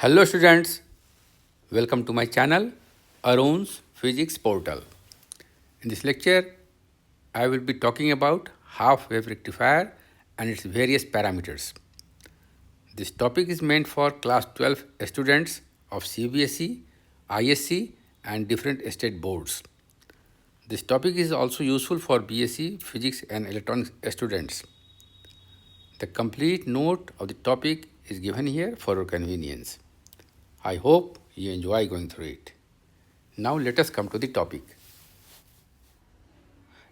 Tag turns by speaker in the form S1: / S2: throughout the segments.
S1: Hello students, welcome to my channel Arun's Physics Portal. In this lecture, I will be talking about half-wave rectifier and its various parameters. This topic is meant for class 12 students of CBSE, ISC and different state boards. This topic is also useful for BSc Physics and Electronics students. The complete note of the topic is given here for your convenience. I hope you enjoy going through it. Now let us come to the topic.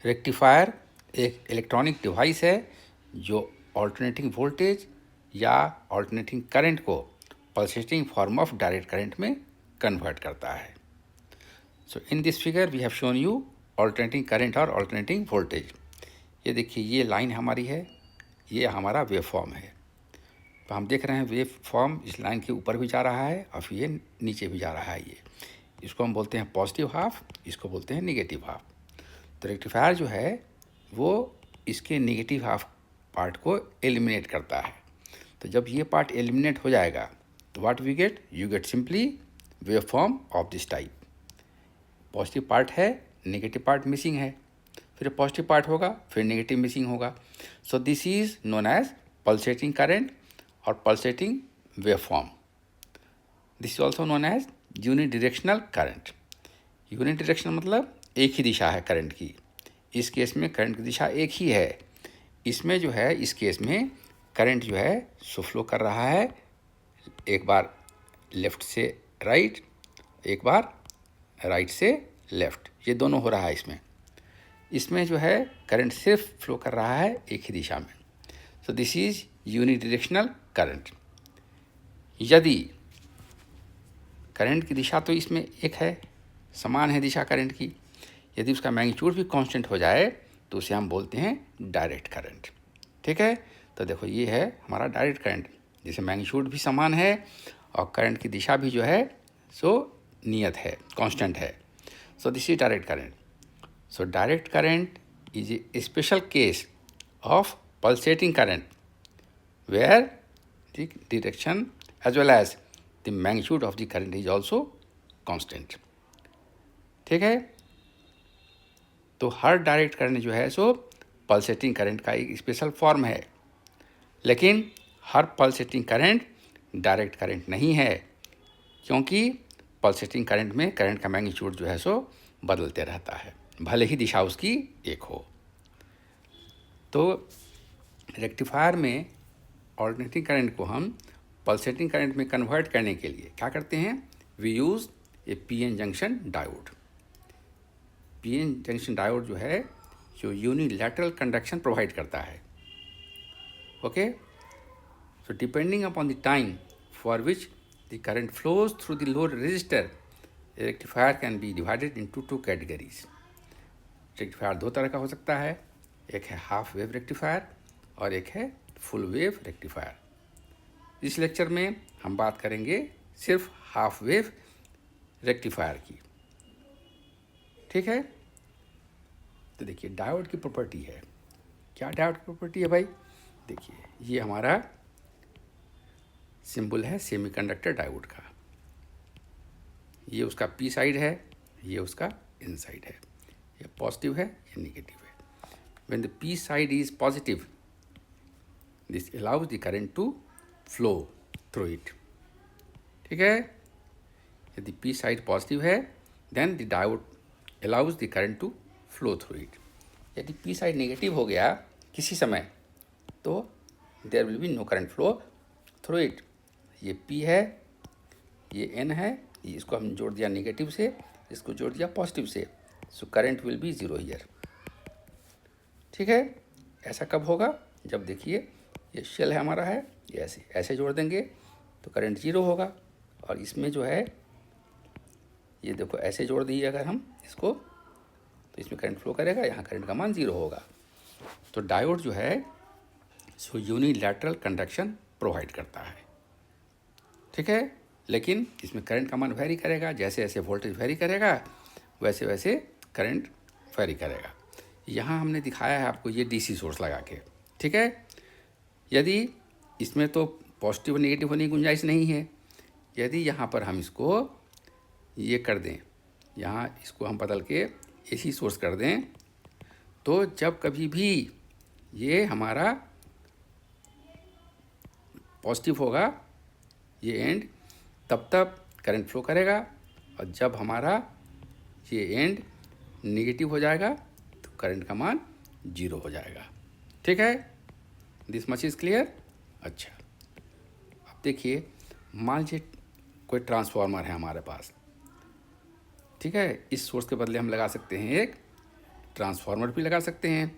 S1: Rectifier एक electronic device है जो alternating voltage या alternating current को pulsating form of direct current में convert करता है. So in this figure we have shown you alternating current और alternating voltage. ये देखिए, ये लाइन हमारी है, ये हमारा वेव फॉर्म है. तो हम देख रहे हैं वेव फॉर्म इस लाइन के ऊपर भी जा रहा है और फिर ये नीचे भी जा रहा है. ये इसको हम बोलते हैं पॉजिटिव हाफ, इसको बोलते हैं निगेटिव हाफ. तो रेक्टिफायर जो है वो इसके निगेटिव हाफ पार्ट को एलिमिनेट करता है. तो जब ये पार्ट एलिमिनेट हो जाएगा तो what we get, you get simply wave form of this type. Positive part है, नेगेटिव पार्ट मिसिंग है, फिर पॉजिटिव पार्ट होगा, फिर नेगेटिव मिसिंग होगा. So this is known as pulsating current और pulsating wave form. This is also known as unidirectional current. Unidirectional मतलब एक ही दिशा है करंट की. इस केस में करंट की दिशा एक ही है. इसमें जो है, इस केस में करंट जो है सो फ्लो कर रहा है, एक बार लेफ़्ट से राइट, एक बार राइट से लेफ़्ट, ये दोनों हो रहा है. इसमें जो है करंट सिर्फ फ्लो कर रहा है एक ही दिशा में. सो दिस इज यूनिडायरेक्शनल करंट. यदि करंट की दिशा तो इसमें एक है, समान है दिशा करंट की, यदि उसका मैग्नीट्यूड भी कांस्टेंट हो जाए तो उसे हम बोलते हैं डायरेक्ट करंट. ठीक है. तो देखो, ये है हमारा डायरेक्ट करंट, जिसे मैग्नीट्यूड भी समान है और करंट की दिशा भी जो है सो नियत है, कांस्टेंट है. सो this is direct current. So direct current is a special case of pulsating current where the direction as well as the magnitude of the current is also constant. ठीक है. तो हर डायरेक्ट करंट जो है सो pulsating current का एक special form है, लेकिन हर pulsating current direct current नहीं है, क्योंकि पल्सेटिंग करंट में करंट का मैग्नीट्यूड जो है सो बदलते रहता है, भले ही दिशा उसकी एक हो. तो रेक्टिफायर में ऑल्टरनेटिंग करंट को हम पल्सेटिंग करंट में कन्वर्ट करने के लिए क्या करते हैं, we use a PN junction diode. PN junction diode जो है जो यूनिलैटरल कंडक्शन प्रोवाइड करता है. Okay. So depending upon the time for which the current flows through the load resistor, rectifier can be divided into two categories. Rectifier दो तरह का हो सकता है, एक है हाफ वेव रेक्टिफायर और एक है फुल वेव रेक्टिफायर. इस लेक्चर में हम बात करेंगे सिर्फ हाफ वेव रेक्टिफायर की. ठीक है. तो देखिए, डायोड की प्रॉपर्टी है. क्या डायोड की प्रॉपर्टी है भाई? देखिए, ये हमारा सिंबल है सेमीकंडक्टर डायोड का. ये उसका पी साइड है, ये उसका इन साइड है. ये पॉजिटिव है, ये नेगेटिव है. When the P side is positive, this allows the current to flow through it. ठीक है. यदि P side पॉजिटिव है, then the diode allows the current to flow through it. यदि P side नेगेटिव हो गया किसी समय तो there will be no current flow through it. ये P है, ये N है, इसको हम जोड़ दिया नेगेटिव से, इसको जोड़ दिया पॉजिटिव से, so current will be zero here. ठीक है. ऐसा कब होगा? जब देखिए ये शेल है हमारा है, ये ऐसे ऐसे जोड़ देंगे तो करंट जीरो होगा, और इसमें जो है ये देखो ऐसे जोड़ दिए अगर हम इसको तो इसमें करंट फ्लो करेगा, यहाँ करंट का मान जीरो होगा. तो डायोड जो है सो यूनिलैटरल कंडक्शन प्रोवाइड करता है. ठीक है. लेकिन इसमें करंट का मान वेरी करेगा, जैसे जैसे वोल्टेज वेरी करेगा वैसे वैसे करंट वेरी करेगा. यहाँ हमने दिखाया है आपको ये डीसी सोर्स लगा के. ठीक है. यदि इसमें तो पॉजिटिव और नेगेटिव होने की गुंजाइश नहीं है, यदि यहाँ पर हम इसको ये कर दें, यहाँ इसको हम बदल के एसी सोर्स कर दें, तो जब कभी भी ये हमारा पॉजिटिव होगा ये एंड, तब करंट फ्लो करेगा, और जब हमारा ये एंड नेगेटिव हो जाएगा तो करंट का मान 0 हो जाएगा। ठीक है, दिस मच इज़ क्लियर। अच्छा, अब देखिए, मान लीजिए कोई ट्रांसफार्मर है हमारे पास, ठीक है, इस सोर्स के बदले हम लगा सकते हैं एक ट्रांसफार्मर भी लगा सकते हैं,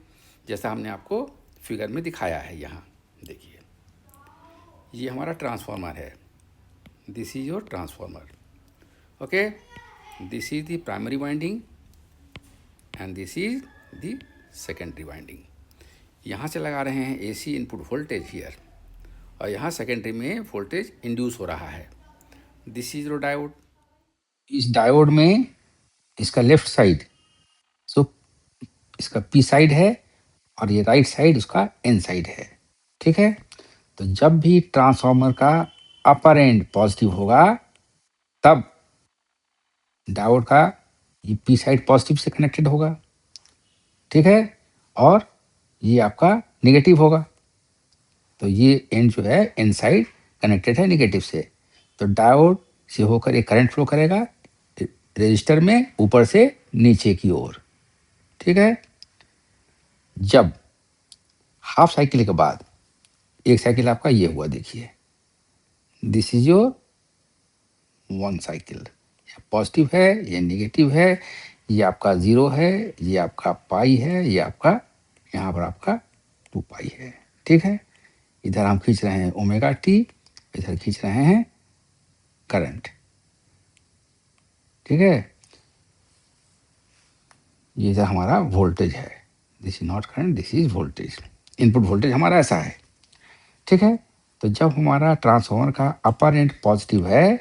S1: जैसा हमने आपको फिगर में दिखाया है। यहाँ देखिए, ये हमारा ट्रांसफार्मर है, this is your transformer, okay, this is the primary winding and this is the secondary winding. यहाँ से लगा रहे हैं एसी इनपुट वोल्टेज हियर, और यहाँ सेकेंडरी में वोल्टेज इंड्यूस हो रहा है। This is your diode. इस डायोड में इसका लेफ्ट साइड, सो इसका पी साइड है, और ये राइट साइड उसका एन साइड है। ठीक है, तो जब भी ट्रांसफार्मर का अपर एंड पॉजिटिव होगा, तब डायोड का ये पी साइड पॉजिटिव से कनेक्टेड होगा। ठीक है, और ये आपका नेगेटिव होगा, तो ये एंड जो है एन साइड कनेक्टेड है नेगेटिव से, तो डायोड से होकर एक करंट फ्लो करेगा रेजिस्टर में ऊपर से नीचे की ओर। ठीक है, जब हाफ साइकिल के बाद एक साइकिल आपका ये हुआ, देखिए, this is your one cycle, positive है, ये नेगेटिव है, ये आपका 0 है, ये आपका पाई है, ये आपका यहाँ पर आपका 2 पाई है। ठीक है, इधर हम खींच रहे हैं ओमेगा टी, इधर खींच रहे हैं करंट। ठीक है, ये इधर हमारा वोल्टेज है, this is not current, this is voltage, input voltage हमारा ऐसा है। ठीक है, तो जब हमारा ट्रांसफार्मर का अपर एंड पॉजिटिव है,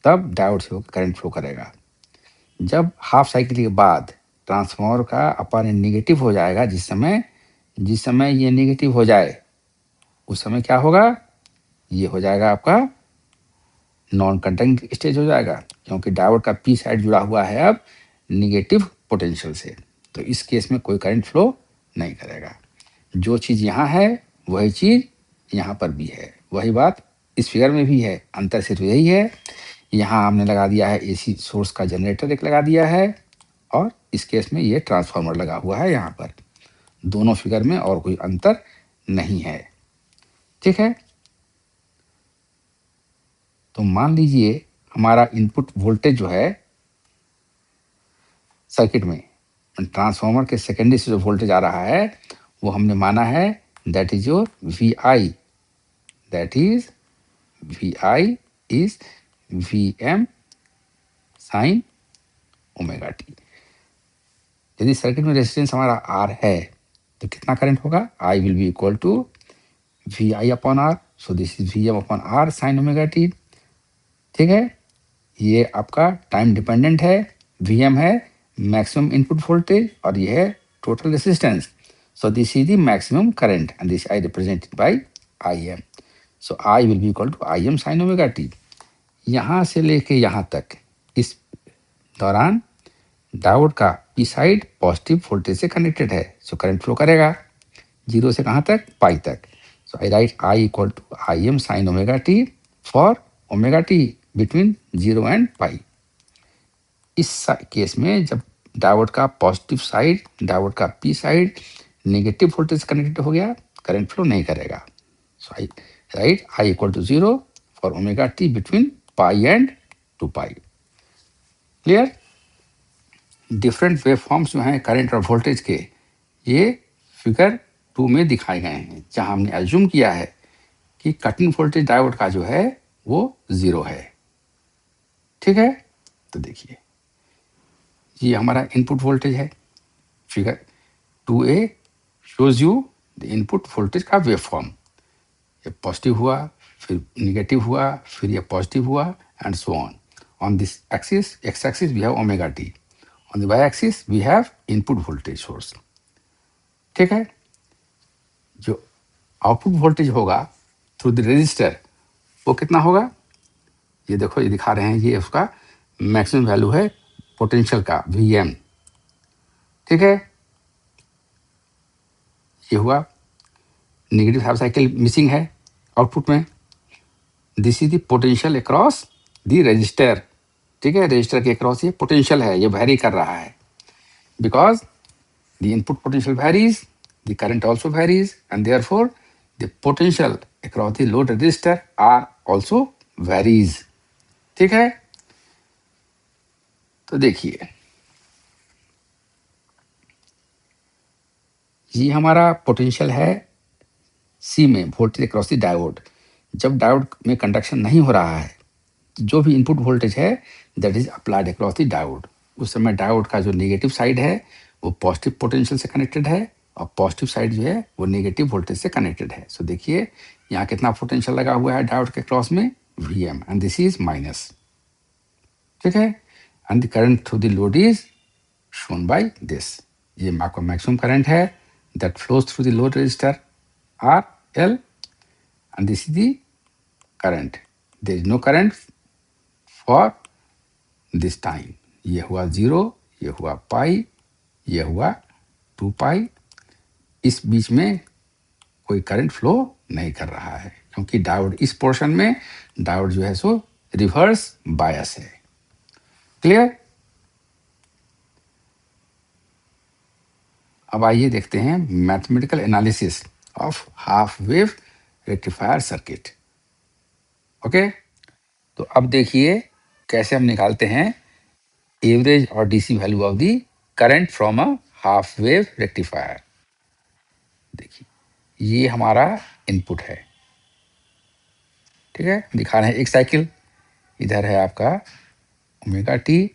S1: तब डायोड से होकर करंट फ्लो करेगा। जब हाफ साइकिल के बाद ट्रांसफार्मर का अपर एंड नेगेटिव हो जाएगा, जिस समय ये नेगेटिव हो जाए, उस समय क्या होगा, ये हो जाएगा आपका नॉन कंडक्टिंग स्टेज हो जाएगा, क्योंकि डायोड का पी साइड जुड़ा हुआ है अब निगेटिव पोटेंशियल से, तो इस केस में कोई करंट फ्लो नहीं करेगा। जो चीज़ यहाँ है वही चीज़ यहाँ पर भी है, वही बात इस फिगर में भी है, अंतर सिर्फ यही है, यहाँ हमने लगा दिया है एसी सोर्स का जनरेटर एक लगा दिया है, और इस केस में ये ट्रांसफार्मर लगा हुआ है यहाँ पर, दोनों फिगर में और कोई अंतर नहीं है। ठीक है, तो मान लीजिए हमारा इनपुट वोल्टेज जो है सर्किट में ट्रांसफार्मर के सेकेंडरी से जो वोल्टेज आ रहा है, वो हमने माना है that is your V I, that is V I is V M sine omega T. यदि सर्किट में रेजिस्टेंस हमारा आर है, तो कितना करंट होगा, I will be equal to V I upon R, so this is V M upon R sine omega T. ठीक है, ये आपका टाइम डिपेंडेंट है, वी एम है मैक्सिमम इनपुट वोल्टेज, और ये है total resistance, so this is the maximum current and this I represented by I M, so I will be equal to I M sine omega T. यहाँ से लेके यहाँ तक इस दौरान डायोड का पी साइड पॉजिटिव वोल्टेज से connected है, सो करंट फ्लो करेगा 0 से कहाँ तक, पाई तक, so I write I equal to I M sine omega T for omega T between 0 and pi. इस केस में जब डायोड का पॉजिटिव साइड, डायोड का पी साइड नेगेटिव वोल्टेज से कनेक्टेड हो गया, करंट फ्लो नहीं करेगा, so I write I equal to 0 for omega T between pi and 2 pi. Clear, different wave forms जो हैं करंट और वोल्टेज के, ये फिगर 2 में दिखाए गए हैं, जहां हमने एज्यूम किया है कि कटिंग वोल्टेज डायोड का जो है वो 0 है। ठीक है, तो देखिए, ये हमारा इनपुट वोल्टेज है, figure 2a shows you the input voltage का वेव फॉर्म, ये पॉजिटिव हुआ, फिर निगेटिव हुआ, फिर ये पॉजिटिव हुआ, and so on this axis, X axis we have omega T, on the Y axis we have input voltage source. ठीक है, जो आउटपुट वोल्टेज होगा थ्रू द रेजिस्टर, वो कितना होगा, ये देखो, ये दिखा रहे हैं, ये उसका मैक्सिमम वैल्यू है पोटेंशियल का, Vm। ठीक है, ये हुआ। नेगेटिव हाफ साइकिल मिसिंग है आउटपुट में। This is the potential across the register. ठीक है, रजिस्टर के अक्रॉस ये पोटेंशियल है, ये वेरी कर रहा है, because the input potential varies, the current also varies, and therefore the potential across the load resistor R also varies. ठीक है, तो देखिए, ये हमारा पोटेंशियल है सी में, वोल्टेज अक्रॉस द डायोड। जब डायोड में कंडक्शन नहीं हो रहा है, जो भी इनपुट वोल्टेज है that is applied across the diode, उस समय डायोड का जो नेगेटिव साइड है वो पॉजिटिव पोटेंशियल से कनेक्टेड है, और पॉजिटिव साइड जो है वो नेगेटिव वोल्टेज से कनेक्टेड है। सो देखिए, यहाँ कितना पोटेंशियल लगा हुआ है डायोड के क्रॉस में, Vm, and this is minus. ठीक है, and the current through the load is shown by this. ये आपका मैक्सिमम करंट है that flows through the load resistor R L, and this is the current. There is no current for this time. ये हुआ 0, ये हुआ पाई, ये हुआ 2 पाई। इस बीच में कोई करंट फ्लो नहीं कर रहा है, क्योंकि डायोड इस पोर्शन में, डायोड जो है सो रिवर्स बायस है। क्लियर? अब आइए देखते हैं mathematical analysis of half wave rectifier circuit. Okay, तो अब देखिए कैसे हम निकालते हैं एवरेज और DC value of the current from a half wave rectifier. देखिए, ये हमारा इनपुट है। ठीक है, दिखा रहे हैं एक साइकिल, इधर है आपका ओमेगा टी,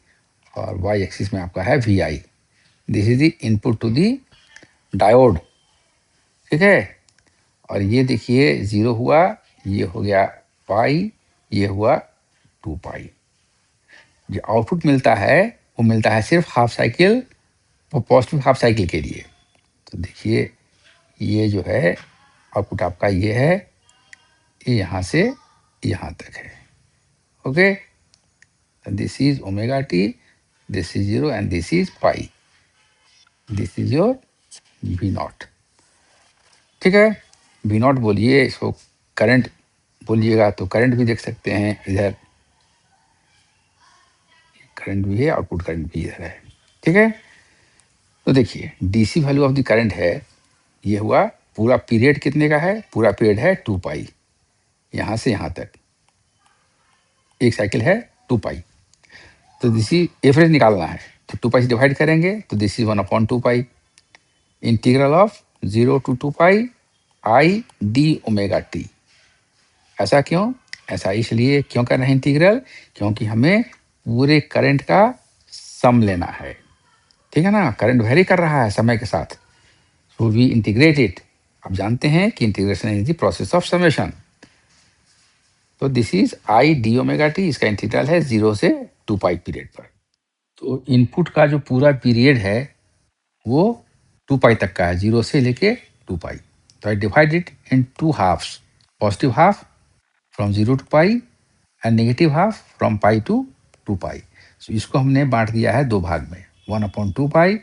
S1: और वाई एक्सिस में आपका है V I. This is the input to the diode. ठीक है, और ये देखिए 0 हुआ, ये हो गया पाई, ये हुआ 2 पाई। जो आउटपुट मिलता है वो मिलता है सिर्फ हाफ साइकिल, वो पॉजिटिव हाफ साइकिल के लिए। तो देखिए, ये जो है आउटपुट आपका ये है, ये यहाँ से यहाँ तक है। Okay, this is omega T, this is 0, and this is pi. This is your V naught. ठीक है, वी नॉट बोलिए इसको, करंट बोलिएगा तो करंट भी देख सकते हैं, इधर करंट भी है, आउटपुट करंट भी इधर है। ठीक है, तो देखिए DC value of the current है, ये हुआ पूरा पीरियड कितने का है, पूरा पीरियड है 2 पाई, यहाँ से यहाँ तक एक साइकिल है 2 पाई। तो दिस इज एवरेज निकालना है, तो 2 पाई से डिवाइड करेंगे तो this is 1/2 pi integral of 0 to 2 pi I D omega T. ऐसा क्यों? ऐसा इसलिए क्यों कर रहे हैं इंटीग्रल, क्योंकि हमें पूरे करंट का सम लेना है। ठीक है ना, करंट वेरी कर रहा है समय के साथ, सो वी इंटीग्रेट इट। आप जानते हैं कि integration is the process of summation. तो this is I D omega T, इसका इंटीग्रल है 0 से 2 पाई पीरियड पर। तो इनपुट का जो पूरा पीरियड है वो 2 पाई तक का है, 0 से लेके 2 पाई। तो I divide it in 2 halves, positive half from 0 to pi and negative half from pi to 2 pi. So इसको हमने बांट दिया है 2 भाग में, 1/2 pi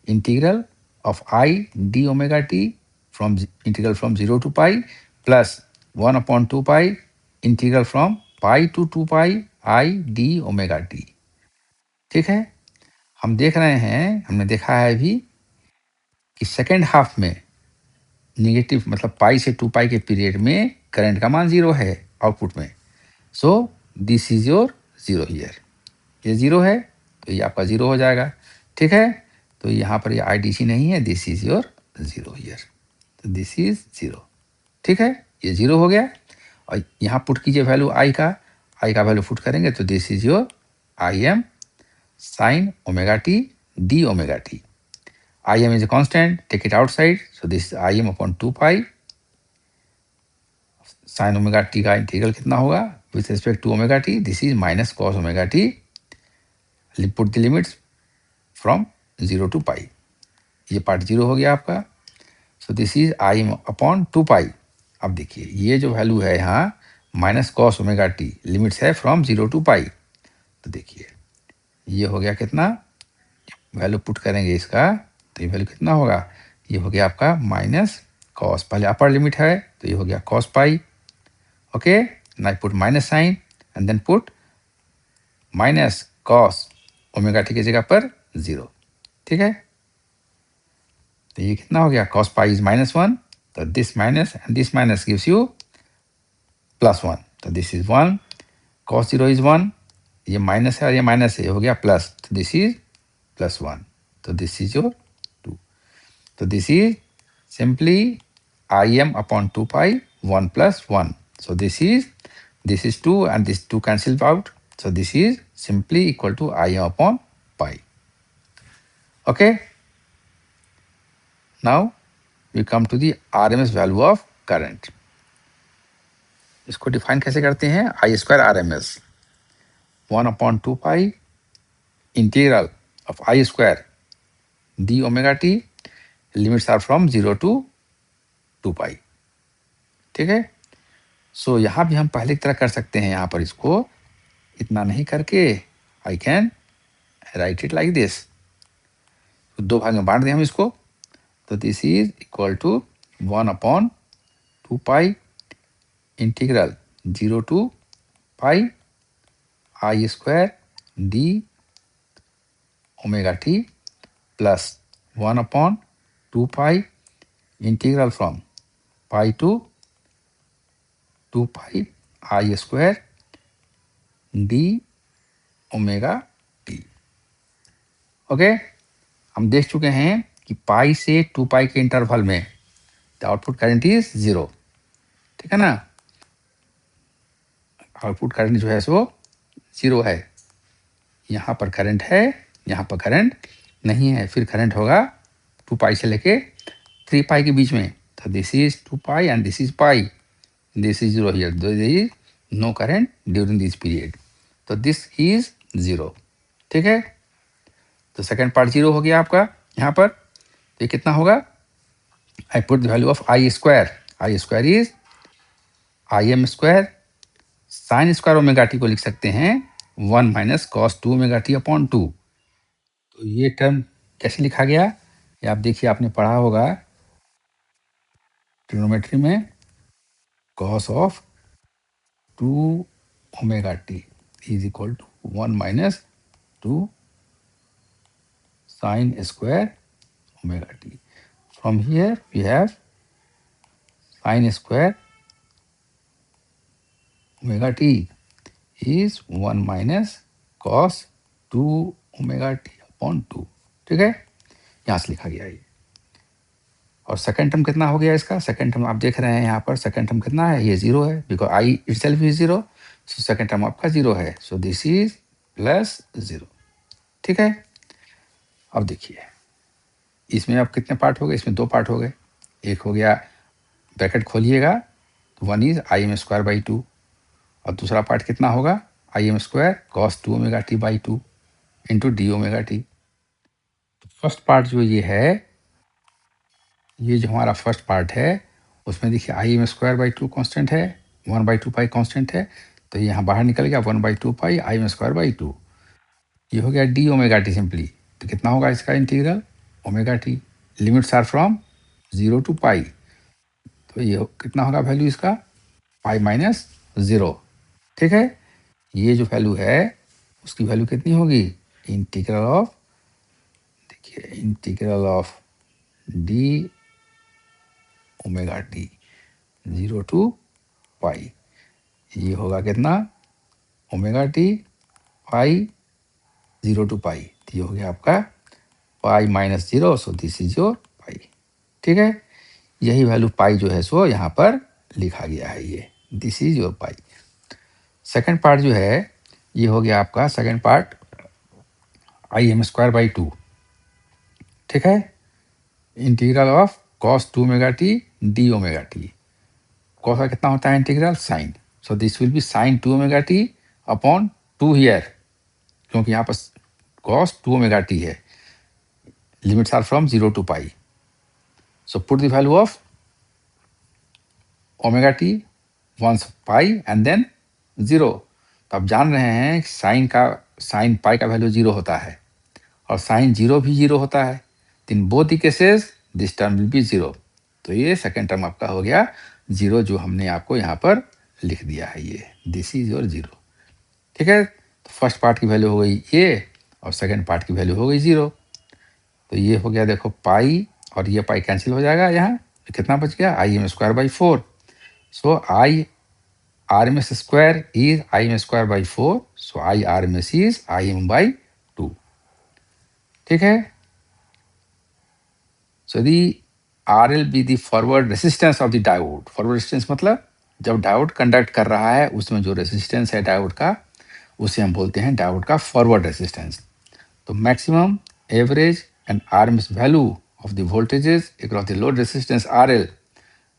S1: integral of I D omega T from integral from 0 to pi, plus 1/2 pi integral from pi to 2 pi I D omega T. ठीक है, हम देख रहे हैं, हमने देखा है अभी कि सेकेंड हाफ में नेगेटिव, मतलब पाई से 2 पाई के पीरियड में करंट का मान 0 है आउटपुट में। सो दिस इज योर 0 हियर, ये 0 है तो ये आपका 0 हो जाएगा। ठीक है, तो यहाँ पर ये आई डी सी नहीं है, दिस इज योर 0 हियर, तो दिस इज 0। ठीक है, ये 0 हो गया, और यहाँ पुट कीजिए वैल्यू आई का वैल्यू पुट करेंगे तो this is your I M sine omega T D omega T. I m is a constant, take it outside, so this is I m upon 2 pi sine omega T का integral कितना होगा with respect to omega T, this is minus cos omega T, put the limits from 0 to pi. ये part 0 हो गया आपका, so this is I M upon 2 pi. अब देखिए ये जो वैल्यू है यहाँ minus cos omega T, limits है फ्रॉम 0 टू पाई। तो देखिए ये हो गया कितना, वैल्यू पुट करेंगे इसका तो ये वैल्यू कितना होगा, ये हो गया आपका माइनस कॉस, पहले अपर लिमिट है तो ये हो गया cos pi. Okay, now put minus sine and then put minus cos omega T की जगह पर 0। ठीक है, तो ये कितना हो गया, कॉस पाई इज -1, तो this minus and this minus gives you +1, तो दिस इज 1, कॉस 0 इज 1, ये माइनस है और ये माइनस है, ये हो गया प्लस, तो दिस इज +1, तो दिस इज योर 2। तो this is simply Im upon 2 pi 1 plus 1. So this is 2 and this 2 cancels out. So this is simply equal to Im upon pi. Okay. Now we come to the RMS value of current. इसको define कैसे करते हैं, I square RMS 1 upon 2 pi integral of I square d omega t, limits are from 0 to 2 pi. ठीक है, सो यहाँ भी हम पहले की तरह कर सकते हैं, यहाँ पर इसको इतना नहीं करके I can write it like this, दो भाग में बांट दें हम इसको, तो this is equal to 1 upon 2 pi integral 0 to pi I square D omega T plus 1 upon 2 pi integral from pi to 2 pi I square D omega T. Okay, हम देख चुके हैं कि पाई से 2 पाई के इंटरवल में द आउटपुट करंट इज 0। ठीक है ना, आउटपुट करंट जो है सो 0 है, यहाँ पर करंट है, यहाँ पर करंट नहीं है, फिर करंट होगा 2 पाई से लेके 3 पाई के बीच में, तो this is 2 pi and this is pi, this is 0 here, there is no current during this period, तो दिस इज 0। ठीक है, तो सेकेंड पार्ट 0 हो गया आपका यहाँ पर, तो ये कितना होगा, I put the value of I square is I M square sine square omega T को लिख सकते हैं 1 minus cos 2 omega T upon 2। तो ये टर्म कैसे लिखा गया, ये आप देखिए, आपने पढ़ा होगा ट्रिग्नोमेट्री में, cos of 2 omega T is equal to 1 minus 2 sine square omega T. From here we have sin square omega t is 1 minus cos 2 omega t upon 2। ठीक है, यहाँ से लिखा गया ये, और सेकंड टर्म कितना हो गया इसका, सेकंड टर्म आप देख रहे हैं यहाँ पर, सेकंड टर्म कितना है, ये 0 है, because I itself is 0, so second term आपका 0 है, सो दिस इज +0। ठीक है, अब देखिए इसमें अब कितने पार्ट हो गए, इसमें 2 पार्ट हो गए, एक हो गया ब्रैकेट खोलिएगा, 1 is I M square by 2, और दूसरा पार्ट कितना होगा, I M square cos 2 omega T by 2 into D omega T. तो फर्स्ट पार्ट जो ये है, ये जो हमारा फर्स्ट पार्ट है, उसमें देखिए आई एम स्क्वायर बाई 2 कॉन्स्टेंट है, 1 बाई 2 पाई कॉन्स्टेंट है, तो ये यहाँ बाहर निकल गया 1 by 2 pi I M square by 2, ये हो गया डी ओमेगा टी सिंपली। तो कितना होगा इसका integral omega T, limits are from 0 to pi, तो ये कितना होगा वैल्यू इसका, पाई माइनस 0। ठीक है, ये जो वैल्यू है उसकी वैल्यू कितनी होगी, इंटीग्रल ऑफ, देखिए integral of D omega T 0 to pi, ये होगा कितना, omega T pi 0 to pi, तो ये हो गया आपका pi minus 0, so this is your pi. ठीक है, यही वैल्यू पाई जो है सो यहाँ पर लिखा गया है, ये this is your pi. Second part जो है ये हो गया आपका, second part I M square by 2। ठीक है, integral of cos 2 omega T D omega T, cos का कितना होता है integral sine, so this will be sine 2 omega T upon 2 here, क्योंकि यहाँ पर कॉस 2 ओमेगा टी है, limits are from 0 to pi, so put the value of omega T once pi and then 0। तो आप जान रहे हैं कि साइन पाई का वैल्यू 0 होता है और साइन 0 भी 0 होता है। In both the cases this term will be 0। तो ये सेकेंड टर्म आपका हो गया 0, जो हमने आपको यहाँ पर लिख दिया है। ये दिस इज योर 0। ठीक है, तो फर्स्ट पार्ट की वैल्यू हो गई ये और सेकेंड पार्ट की वैल्यू हो गई 0। तो ये हो गया, देखो पाई और ये पाई कैंसिल हो जाएगा। यहाँ कितना बच गया, I M square by 4। So I R M S square is I M square by 4। So I R M S is I M by 2। ठीक है, so the R L be the forward resistance of the diode. Forward resistance मतलब जब diode conduct कर रहा है उसमें जो resistance है डायोड का, उसे हम बोलते हैं डायोड का फॉरवर्ड रेसिस्टेंस। तो maximum, average and RMS value of the voltages across the load resistance RL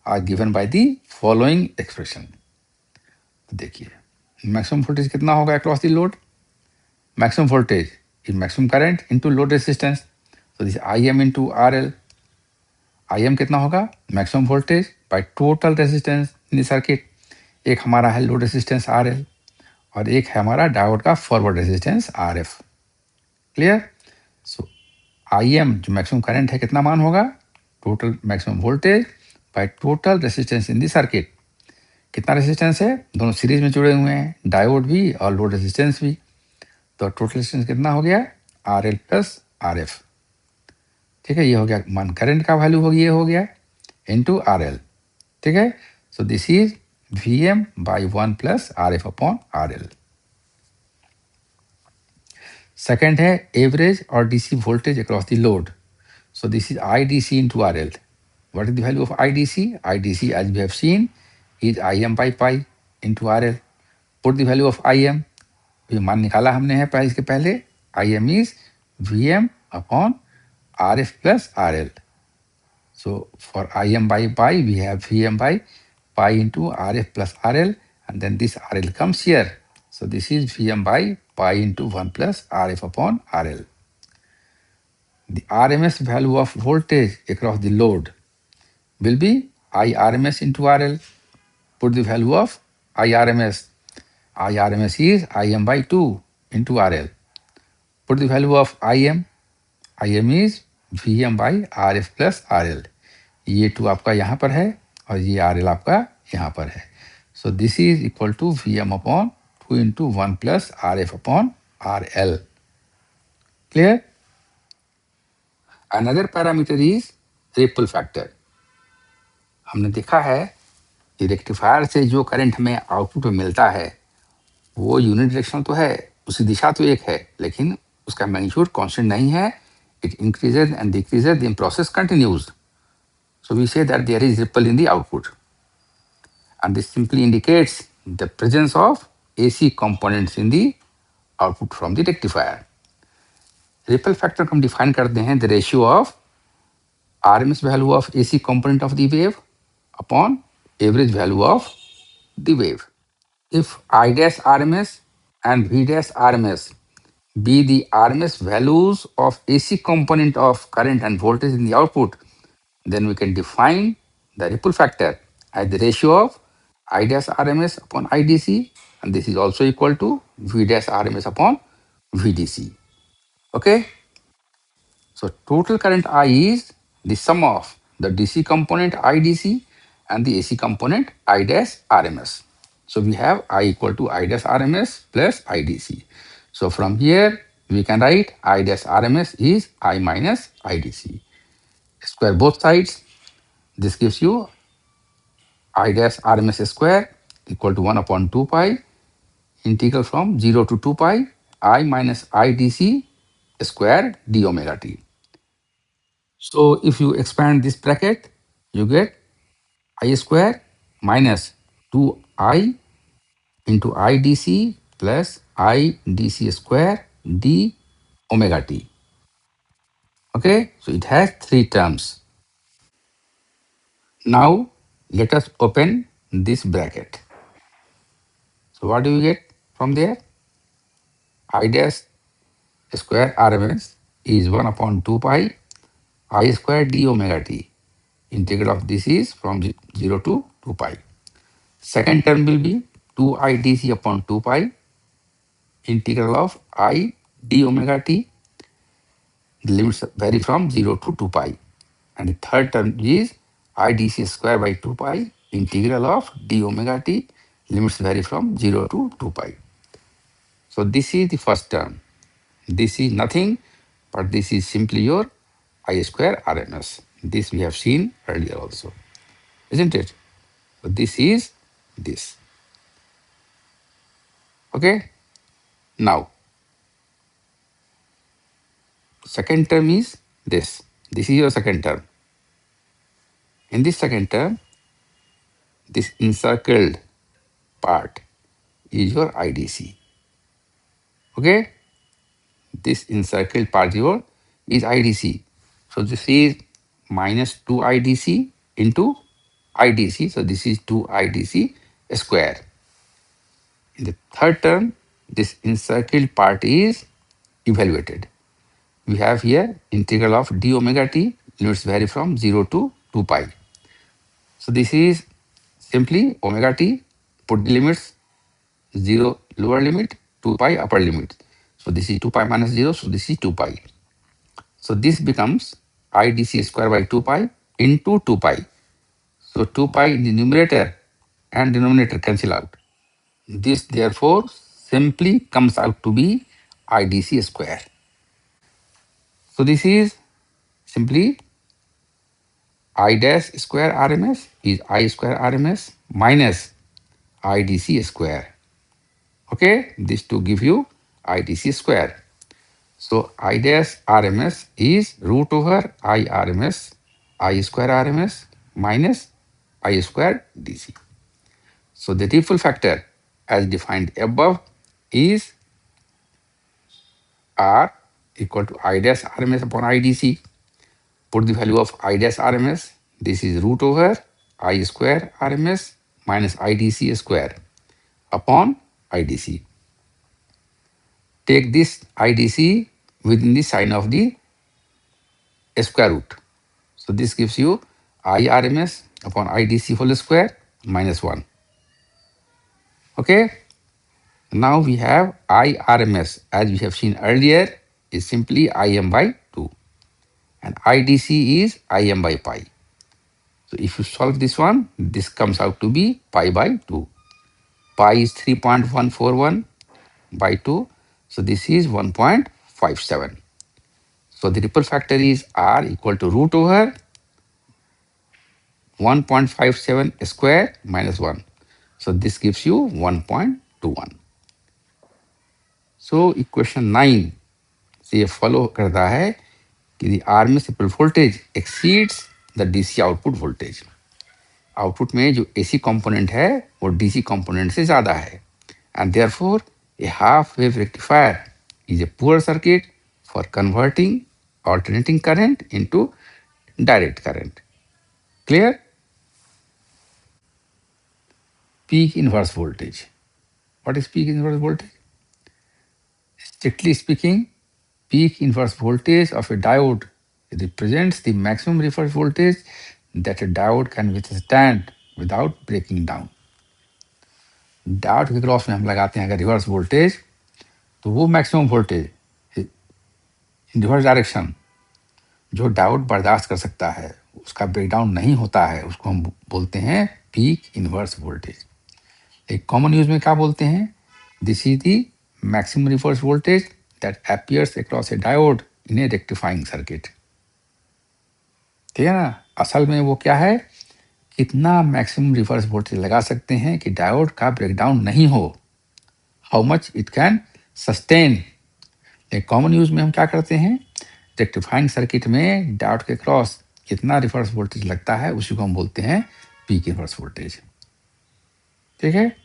S1: are given by the following expression। तो देखिए मैक्सिमम वोल्टेज कितना होगा across the load, maximum voltage is maximum current into load resistance। so this IM into RL। IM कितना होगा, maximum voltage by total resistance in the circuit। एक हमारा है load resistance RL और एक है हमारा डायोड का फॉरवर्ड रेजिस्टेंस RF। क्लियर। सो IM जो मैक्सिमम करंट है कितना मान होगा, total maximum voltage by total resistance in the circuit. कितना रेजिस्टेंस है, दोनों सीरीज में जुड़े हुए हैं, डायोड भी और लोड रेजिस्टेंस भी। तो टोटल रेजिस्टेंस कितना हो गया, RL प्लस RF। ठीक है, ये हो गया मान करंट का वैल्यू हो गया, ये हो गया इनटू RL। ठीक है, सो this is VM by 1 plus RF upon RL। Second है एवरेज और DC voltage across the load. So this is IDC into RL। What is the value of IDC? IDC, as we have seen, is IM by pi into RL। Put the value of IM। ये मान निकाला हमने है पहले, इसके पहले IM is VM upon RF plus RL। So for IM by pi, we have VM by pi into RF plus RL, and then this RL comes here। So this is VM by pi into 1 plus RF upon RL। The RMS value of voltage across the load will be IRMS into RL। Put the value of IRMS। IRMS is IM by 2 into RL। Put the value of IM। IM is VM by RF plus RL। ये 2 आपका यहाँ पर है और ये RL आपका यहाँ पर है। So this is equal to VM upon 2 into 1 plus RF upon RL। Clear? Another parameter is ripple factor। हमने देखा है कि रेक्टिफायर से जो करंट हमें आउटपुट में मिलता है वो यूनिट डायरेक्शनल तो है, उसकी दिशा तो एक है, लेकिन उसका मैग्नीट्यूड कांस्टेंट नहीं है। It increases and decreases the process continues. So we say that there is ripple in the output and this simply indicates the presence of AC components in the output from the rectifier. Ripple factor को हम define करते हैं the ratio of RMS value of AC component of the wave upon average value of the wave. If I dash RMS and V dash RMS be the RMS values of AC component of current and voltage in the output, then we can define the ripple factor as the ratio of I dash RMS upon IDC, and this is also equal to V dash RMS upon VDC. Okay, so total current I is the sum of the DC component IDC and the AC component I dash RMS. So we have I equal to I dash RMS plus IDC. So from here we can write I dash RMS is I minus IDC. Square both sides. This gives you I dash RMS square equal to 1 upon 2 pi integral from 0 to 2 pi I minus IDC square d omega t. So if you expand this bracket, you get I square minus 2I into IDC plus IDC square d omega t. Okay, so it has 3 terms. Now let us open this bracket. So what do we get from there? I dash square RMS is 1 upon 2 pi I square d omega t. Integral of this is from 0 to 2 pi. Second term will be 2I dc upon 2 pi integral of I d omega t. The limits vary from 0 to 2 pi. And the third term is I dc square by 2 pi integral of d omega t. Limits vary from 0 to 2 pi. So this is the first term. This is nothing, but this is simply your I square RMS. This we have seen earlier also, isn't it? So this is this. Okay. Now, second term is this. This is your second term. In this second term, this encircled part is your IDC. Okay. This encircled part your is IDC. So this is minus 2 IDC into IDC. So this is 2 IDC square. In the third term, this encircled part is evaluated. We have here integral of d omega t, limits vary from 0 to 2 pi. So this is simply omega t, put the limits 0 lower limit, 2 pi upper limit. So this is 2 pi minus 0, so this is 2 pi. So this becomes IDC square by 2 pi into 2 pi. So 2 pi in the numerator and denominator cancel out. This therefore simply comes out to be IDC square. So this is simply I dash square RMS is I square RMS minus IDC square. Okay, this to give you IDC square. So I dash RMS is root over I RMS, I square RMS minus I square DC. So the ripple factor as defined above is R equal to I dash RMS upon IDC. Put the value of I dash RMS. This is root over I square RMS minus IDC square upon IDC. Take this IDC within the sign of the square root. So this gives you IRMS upon IDC whole square minus 1. Okay. Now we have IRMS as we have seen earlier is simply Im by 2 and IDC is Im by pi. So if you solve this one, this comes out to be pi by 2. Pi is 3.141 by 2. So this is 1.57. So the ripple factor is R equal to root over 1.57 square minus 1. So this gives you 1.21. So equation 9 से ये follow करता है कि the RMS ripple voltage exceeds the DC output voltage. Output में जो AC component है वो DC component से ज़्यादा है. And therefore, a half-wave rectifier is a poor circuit for converting alternating current into direct current. Clear? Peak inverse voltage. What is peak inverse voltage? Strictly speaking, peak inverse voltage of a diode represents the maximum reverse voltage that a diode can withstand without breaking down. Diode के cross में हम लगाते हैं अगर reverse voltage तो वो maximum voltage इन reverse direction जो diode बर्दाश्त कर सकता है उसका ब्रेकडाउन नहीं होता है उसको हम बोलते हैं पीक इनवर्स वोल्टेज. एक कॉमन यूज में क्या बोलते हैं this is the maximum reverse voltage that appears across A diode in A rectifying circuit. ठीक है ना. असल में वो क्या है कितना मैक्सिमम रिवर्स वोल्टेज लगा सकते हैं कि डायोड का ब्रेकडाउन नहीं हो. How much it can sustain. एक कॉमन यूज में हम क्या करते हैं रेक्टिफाइंग सर्किट में डायोड के क्रॉस कितना रिवर्स वोल्टेज लगता है उसी को हम बोलते हैं पीक इनवर्स वोल्टेज. ठीक है.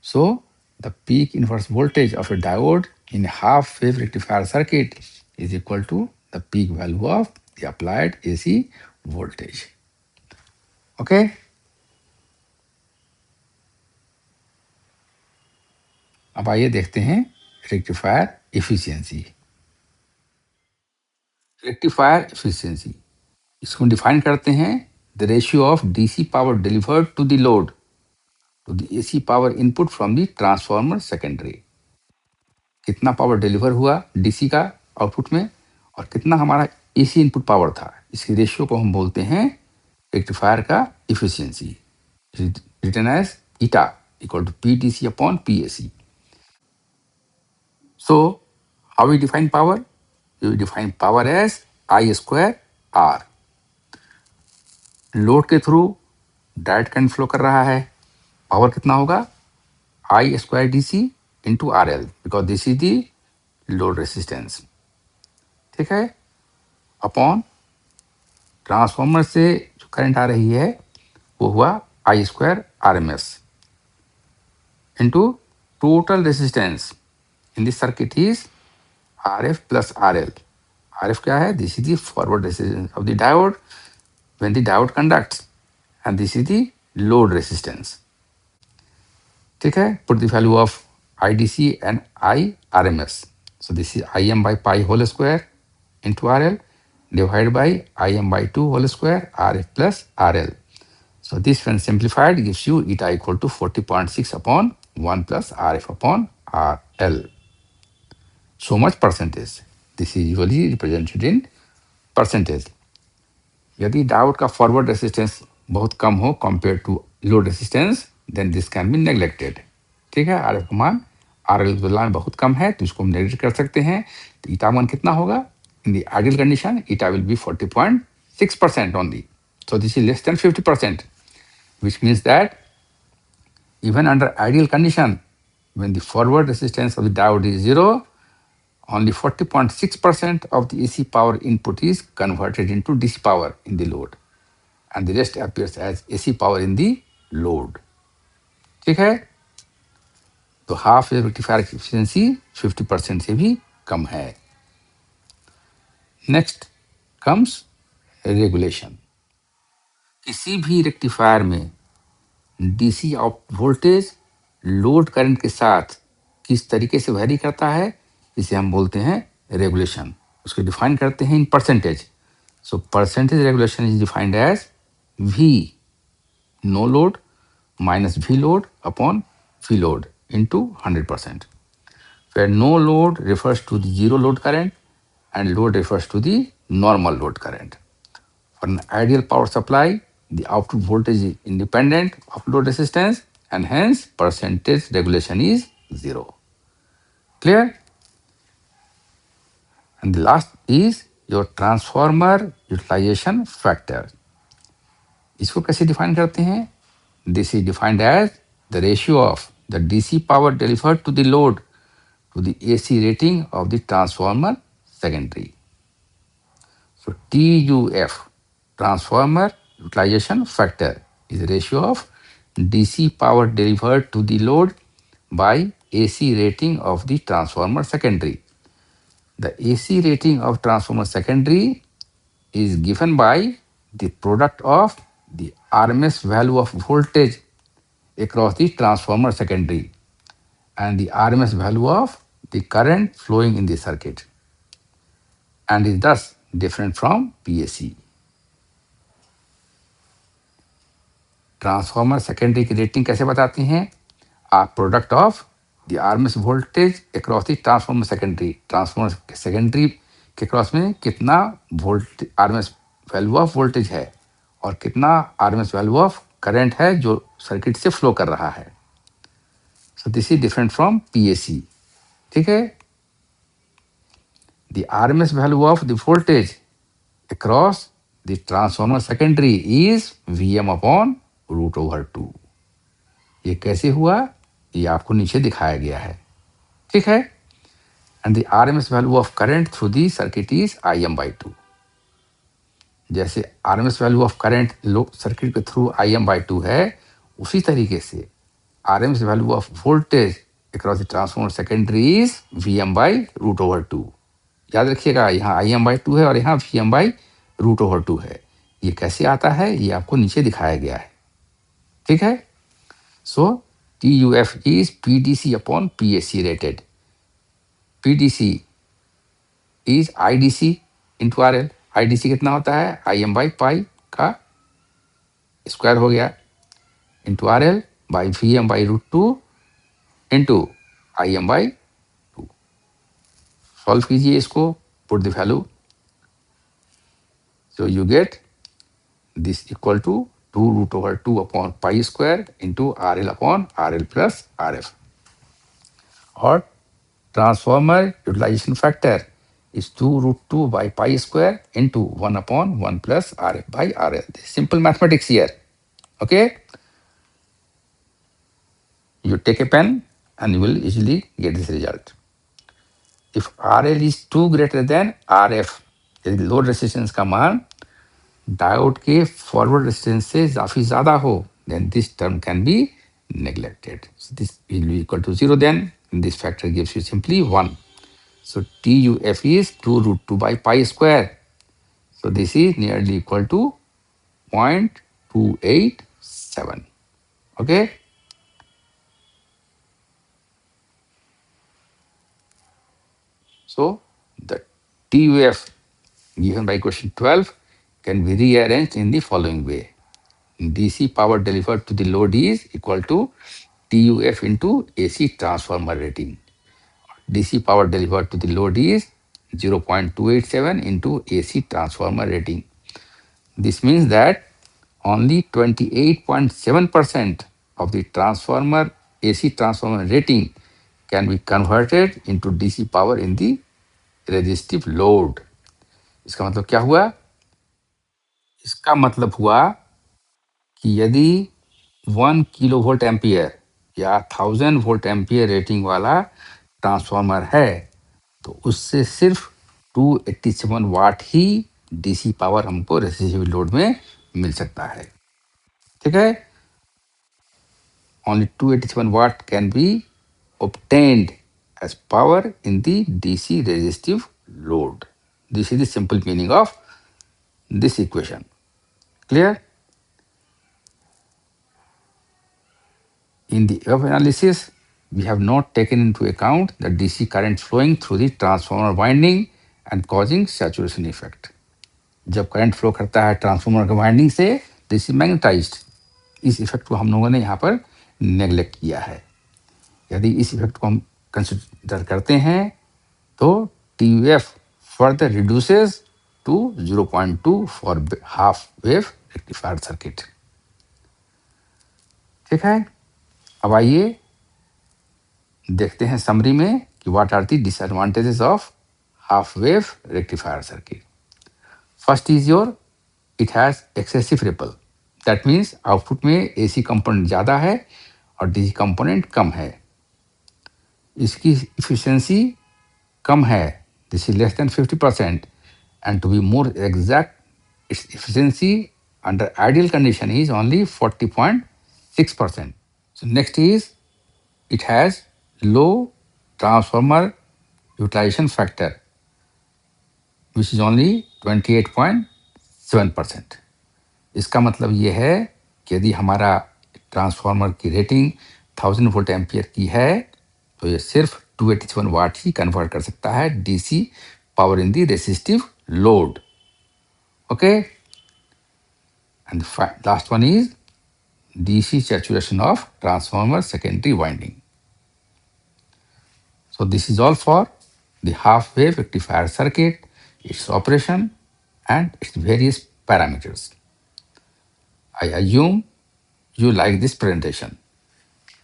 S1: So the peak inverse voltage of a diode in half wave rectifier circuit is equal to the peak value of the applied AC voltage. Okay. अब आइए देखते हैं रेक्टिफायर एफिशिएंसी. रेक्टिफायर एफिशिएंसी इसको define करते हैं the ratio of DC power delivered to the load to the AC power input from the transformer secondary. कितना power deliver हुआ DC का आउटपुट में और कितना हमारा एसी इनपुट पावर था, इसकी रेशियो को हम बोलते हैं रेक्टिफायर का efficiency, written as eta equal to PDC upon PAC. So how we define power? We define power as I square R. Load के थ्रू डायरेक्ट करंट फ्लो कर रहा है, पावर कितना होगा? I square D C into R L, because this is the load resistance, ठीक है, upon transformer से जो करंट आ रही है वो हुआ I square R M S into total resistance in this circuit is R F plus R L. R F क्या है? This is the forward resistance of the diode when the diode conducts, and this is the load resistance, ठीक है। put the value of IDC and IRMS, so this is IM by pi whole square into RL divided by IM by 2 whole square RF plus RL, so this when simplified gives you eta equal to 40.6 upon 1 plus RF upon RL, so much percentage. This is usually represented in percentage. यदि diode का forward resistance बहुत कम हो compare to load resistance, then this can be neglected, ठीक है। R F का मान R L की तुलना में बहुत कम है तो इसको हम नेग्लेक्ट कर सकते हैं। तो ईटा मान कितना होगा? In the ideal condition eta will be 40.6% only, so this is less than 50%, which means that even under ideal condition, when the forward resistance of the diode is zero, only 40.6% of the AC power input is converted into DC power in the load, and the rest appears as AC power in the load, ठीक है। तो half rectifier efficiency 50% से भी कम है। Next comes regulation. किसी भी rectifier में DC out voltage load current के साथ किस तरीके से वैरी करता है, इसे हम बोलते हैं रेगुलेशन। उसको डिफाइन करते हैं in percentage. So percentage regulation is defined as V no load minus V load upon V load into 100%, where no load refers to the zero load current and load refers to the normal load current. For an ideal power supply, the output voltage is independent of load resistance and hence percentage regulation is 0. Clear? And the last is your transformer utilization factor. इसको कैसे define करते हैं? This is defined as the ratio of the DC power delivered to the load to the AC rating of the transformer secondary. So TUF, transformer utilization factor, is the ratio of DC power delivered to the load by AC rating of the transformer secondary. The AC rating of transformer secondary is given by the product of the RMS value of voltage across the transformer secondary and the RMS value of the current flowing in the circuit, and is thus different from PAC. Transformer secondary की rating कैसे बताते हैं? आप product of the RMS voltage across the transformer secondary, transformer secondary के cross में कितना volt RMS value of voltage है और कितना आरएमएस वैल्यू ऑफ करंट है जो सर्किट से फ्लो कर रहा है। सो this is different from PAC, ठीक है। The RMS value of the voltage across the transformer secondary is VM upon √/2। ये कैसे हुआ? ये आपको नीचे दिखाया गया है, ठीक है। And the RMS value of current through the circuit is IM/2। जैसे RMS value of current circuit के थ्रू IM/2 है, उसी तरीके से RMS value of voltage across the transformer secondary is VM/√/2। याद रखिएगा, यहाँ IM/2 है और यहाँ VM/√/2 है। ये कैसे आता है ये आपको नीचे दिखाया गया है, ठीक है। सो TUF is PDC upon PAC rated. PDC is IDC into RL। IDC कितना होता है? IM/pi का स्क्वायर हो गया into R L by V M by √2 into I M by 2। Solve कीजिए इसको, put the value, so you get this equal to 2√2 upon pi square into R L upon R L plus R F. और transformer utilization factor is 2√2 by pi square into 1 upon 1 plus RF by RL. Simple mathematics here. Okay? You take a pen and you will easily get this result. If RL is 2 greater than RF, यदि load resistance का मान diode के forward resistance से काफी ज्यादा हो, then this term can be neglected. So this will be equal to 0 then. This factor gives you simply 1. So TUF is 2√2 by pi square. So this is nearly equal to 0.287. Okay. So the TUF given by question 12 can be rearranged in the following way. DC power delivered to the load is equal to TUF into AC transformer rating. DC power delivered to the load is 0.287 into AC transformer rating. This means that only 28.7% of the transformer AC transformer rating can be converted into DC power in the resistive load. इसका मतलब क्या हुआ? इसका मतलब हुआ कि यदि 1 kilo volt ampere या 1000 वोल्ट एम्पियर रेटिंग वाला ट्रांसफॉर्मर है, तो उससे सिर्फ 287 वाट ही डीसी पावर हमको रेसिस्टिव लोड में मिल सकता है। ठीक है? Only 287 watt can be obtained as power in the DC resistive load. This is the simple meaning of this equation. Clear? In the above analysis, we have not taken into account the DC current flowing through the transformer winding and causing saturation effect. जब current flow करता है transformer के winding से, this is magnetised. इस effect को हम लोगों ने यहाँ पर नेग्लेक्ट किया है। यदि इस इफेक्ट को हम कंसिडर करते हैं तो TUF further reduces to 0.2 for half wave rectifier circuit. ठीक है? अब आइए देखते हैं समरी में कि what are the disadvantages of half wave rectifier circuit. First is your, it has excessive ripple. That means output में AC कंपोनेंट ज़्यादा है और DC कंपोनेंट कम है। इसकी इफिशियंसी कम है, this is less than 50%, and to be more exact, its efficiency under ideal condition is only 40.6%. So next is, it has low transformer utilization factor, which is only 28.7%. इसका मतलब ये है कि यदि हमारा ट्रांसफार्मर की रेटिंग 1000 वोल्ट एम्पियर की है, तो ये सिर्फ 287 वाट ही कन्वर्ट कर सकता है DC power in the resistive load. Okay, and last one is DC saturation of transformer secondary winding. So this is all for the half wave rectifier circuit, its operation and its various parameters. I assume you like this presentation.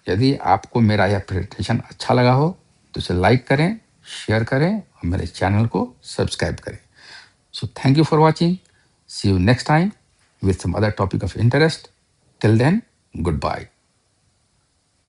S1: यदि आपको मेरा यह presentation अच्छा लगा हो तो इसे like करें, शेयर करें और मेरे चैनल को सब्सक्राइब करें. So thank you for watching. See you next time with some other topic of interest. Till then, goodbye.